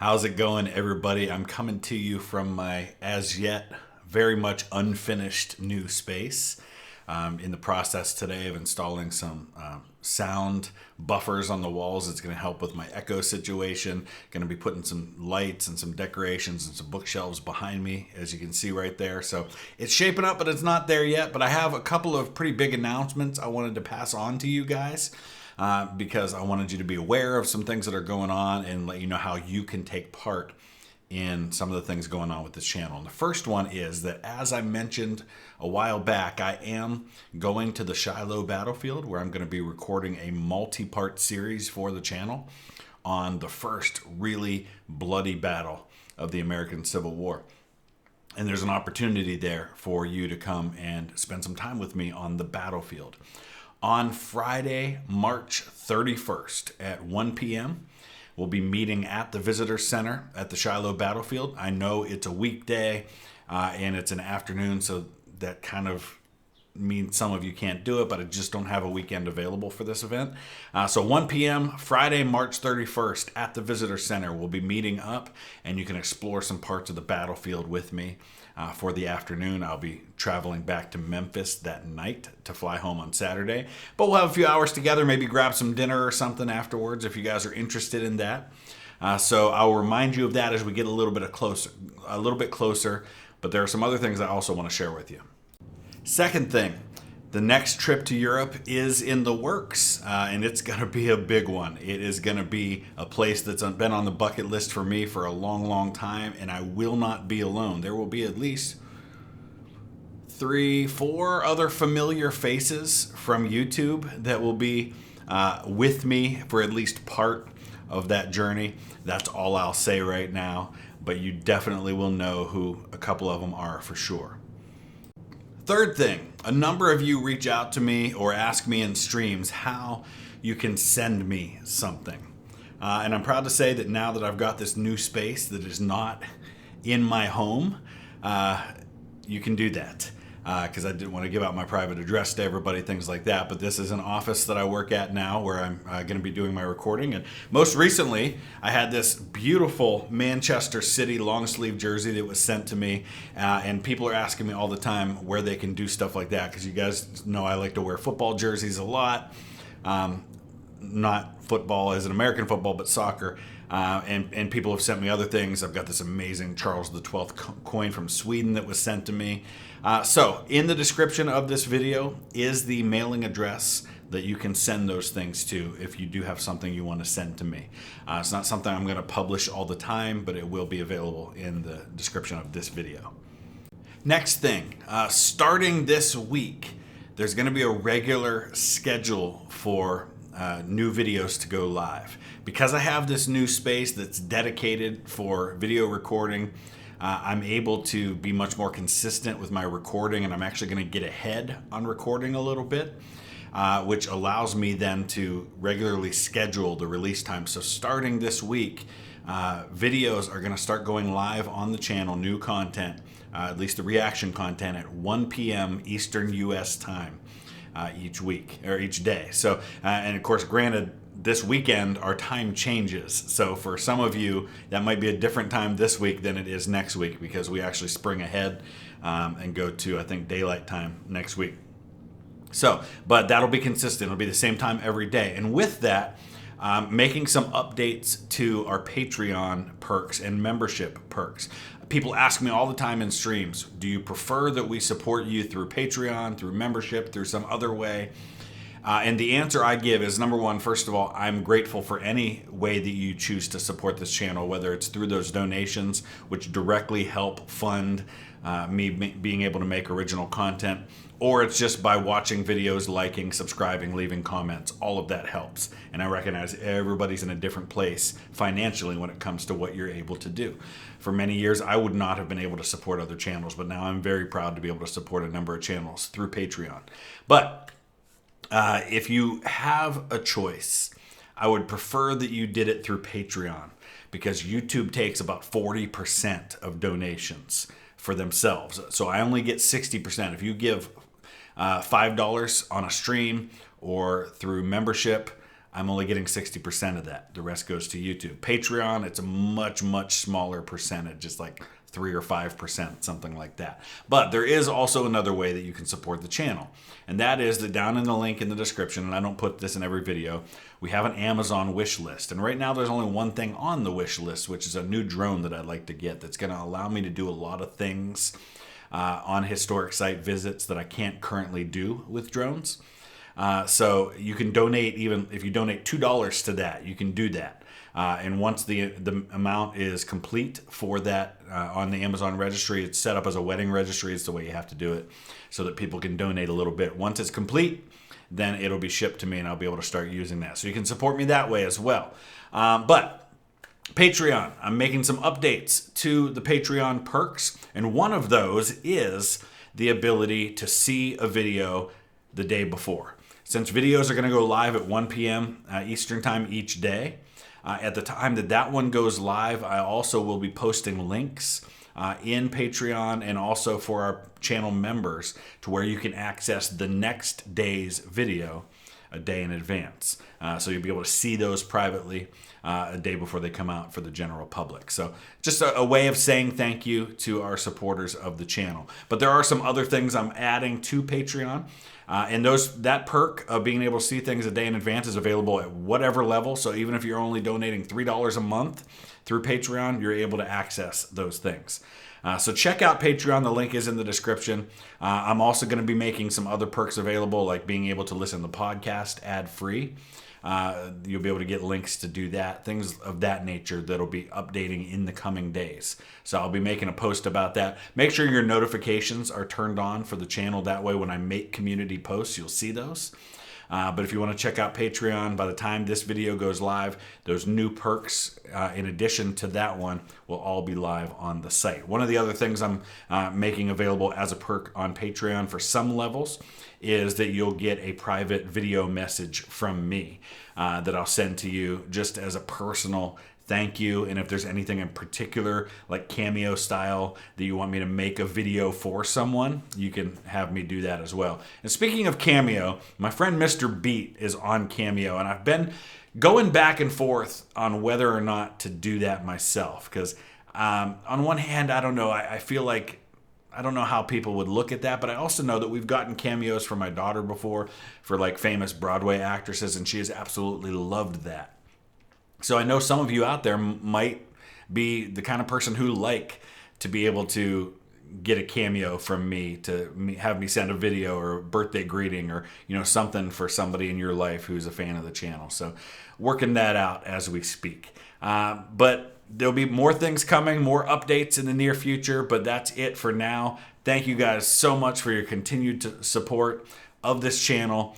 How's it going, everybody? I'm coming to you from my as yet very much unfinished new space. In the process today of installing some sound buffers on the walls. It's going to help with my echo situation. Going to be putting some lights and some decorations and some bookshelves behind me, as you can see right there. So it's shaping up, but it's not there yet. But I have a couple of pretty big announcements I wanted to pass on to you guys. Because I wanted you to be aware of some things that are going on and let you know how you can take part in some of the things going on with this channel. And the first one is that, as I mentioned a while back, I am going to the Shiloh battlefield where I'm going to be recording a multi-part series for the channel on the first really bloody battle of the American Civil War. And there's an opportunity there for you to come and spend some time with me on the battlefield. On Friday, March 31st at 1 p.m., we'll be meeting at the Visitor Center at the Shiloh battlefield. I know it's a weekday and it's an afternoon, so that kind of means some of you can't do it, but I just don't have a weekend available for this event. So 1 p.m. Friday, March 31st at the Visitor Center, we'll be meeting up and you can explore some parts of the battlefield with me. For the afternoon, I'll be traveling back to Memphis that night to fly home on Saturday. But we'll have a few hours together, maybe grab some dinner or something afterwards if you guys are interested in that. So I'll remind you of that as we get a little bit closer. But there are some other things I also want to share with you. Second thing, the next trip to Europe is in the works, and it's going to be a big one. It is going to be a place that's been on the bucket list for me for a long, long time, and I will not be alone. There will be at least 3-4 other familiar faces from YouTube that will be with me for at least part of that journey. That's all I'll say right now, but you definitely will know who a couple of them are for sure. Third thing, a number of you reach out to me or ask me in streams how you can send me something. And I'm proud to say that now that I've got this new space that is not in my home, you can do that. Because I didn't want to give out my private address to everybody, things like that. But this is an office that I work at now where I'm going to be doing my recording. And most recently, I had this beautiful Manchester City long sleeve jersey that was sent to me. And people are asking me all the time where they can do stuff like that. Because you guys know I like to wear football jerseys a lot. Not football as an American football, but soccer. And people have sent me other things. I've got this amazing Charles XII coin from Sweden that was sent to me. So in the description of this video is the mailing address that you can send those things to if you do have something you want to send to me. It's not something I'm going to publish all the time, but it will be available in the description of this video. Next thing, starting this week, there's going to be a regular schedule for new videos to go live. Because I have this new space that's dedicated for video recording, I'm able to be much more consistent with my recording, and I'm actually going to get ahead on recording a little bit, which allows me then to regularly schedule the release time. So starting this week, videos are going to start going live on the channel, new content, at least the reaction content, at 1 p.m. Eastern U.S. time each week or each day. So, and of course, granted, this weekend our time changes. So for some of you, that might be a different time this week than it is next week because we actually spring ahead and go to, I think, daylight time next week. So, but that'll be consistent. It'll be the same time every day. And with that, making some updates to our Patreon perks and membership perks. People ask me all the time in streams, do you prefer that we support you through Patreon, through membership, through some other way? And the answer I give is, number one, first of all, I'm grateful for any way that you choose to support this channel, whether it's through those donations, which directly help fund me being able to make original content, or it's just by watching videos, liking, subscribing, leaving comments. All of that helps. And I recognize everybody's in a different place financially when it comes to what you're able to do. For many years, I would not have been able to support other channels, but now I'm very proud to be able to support a number of channels through Patreon. But if you have a choice, I would prefer that you did it through Patreon because YouTube takes about 40% of donations for themselves. So I only get 60%. If you give $5 on a stream or through membership, I'm only getting 60% of that. The rest goes to YouTube. Patreon, it's a much, much smaller percentage. It's like 3 or 5%, something like that. But there is also another way that you can support the channel. And that is that down in the link in the description, and I don't put this in every video, we have an Amazon wish list. And right now there's only one thing on the wish list, which is a new drone that I'd like to get that's going to allow me to do a lot of things on historic site visits that I can't currently do with drones. So you can donate, even if you donate $2 to that, you can do that. And once the amount is complete for that on the Amazon registry, it's set up as a wedding registry. It's the way you have to do it so that people can donate a little bit. Once it's complete, then it'll be shipped to me and I'll be able to start using that. So you can support me that way as well. But Patreon, I'm making some updates to the Patreon perks. And one of those is the ability to see a video the day before. Since videos are going to go live at 1 p.m. Eastern time each day, at the time that one goes live, I also will be posting links in Patreon and also for our channel members to where you can access the next day's video a day in advance. So you'll be able to see those privately a day before they come out for the general public. So just a way of saying thank you to our supporters of the channel. But there are some other things I'm adding to Patreon. And that perk of being able to see things a day in advance is available at whatever level. So even if you're only donating $3 a month through Patreon, you're able to access those things. So check out Patreon. The link is in the description. I'm also going to be making some other perks available, like being able to listen to the podcast ad-free. You'll be able to get links to do that, things of that nature that'll be updating in the coming days. So I'll be making a post about that. Make sure your notifications are turned on for the channel. That way when I make community posts, you'll see those. But if you want to check out Patreon, by the time this video goes live, those new perks, in addition to that one, will all be live on the site. One of the other things I'm making available as a perk on Patreon for some levels is that you'll get a private video message from me that I'll send to you just as a personal thank you. And if there's anything in particular, like Cameo style, that you want me to make a video for someone, you can have me do that as well. And speaking of Cameo, my friend Mr. Beat is on Cameo, and I've been going back and forth on whether or not to do that myself. Because on one hand, I don't know, I feel like I don't know how people would look at that, but I also know that we've gotten cameos for my daughter before for like famous Broadway actresses, and she has absolutely loved that. So I know some of you out there might be the kind of person who like to be able to get a cameo from me, to have me send a video or a birthday greeting or something for somebody in your life who's a fan of the channel. So working that out as we speak. But there'll be more things coming, more updates in the near future, but that's it for now. Thank you guys so much for your continued support of this channel.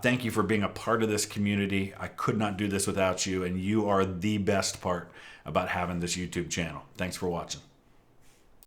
Thank you for being a part of this community. I could not do this without you, and you are the best part about having this YouTube channel. Thanks for watching.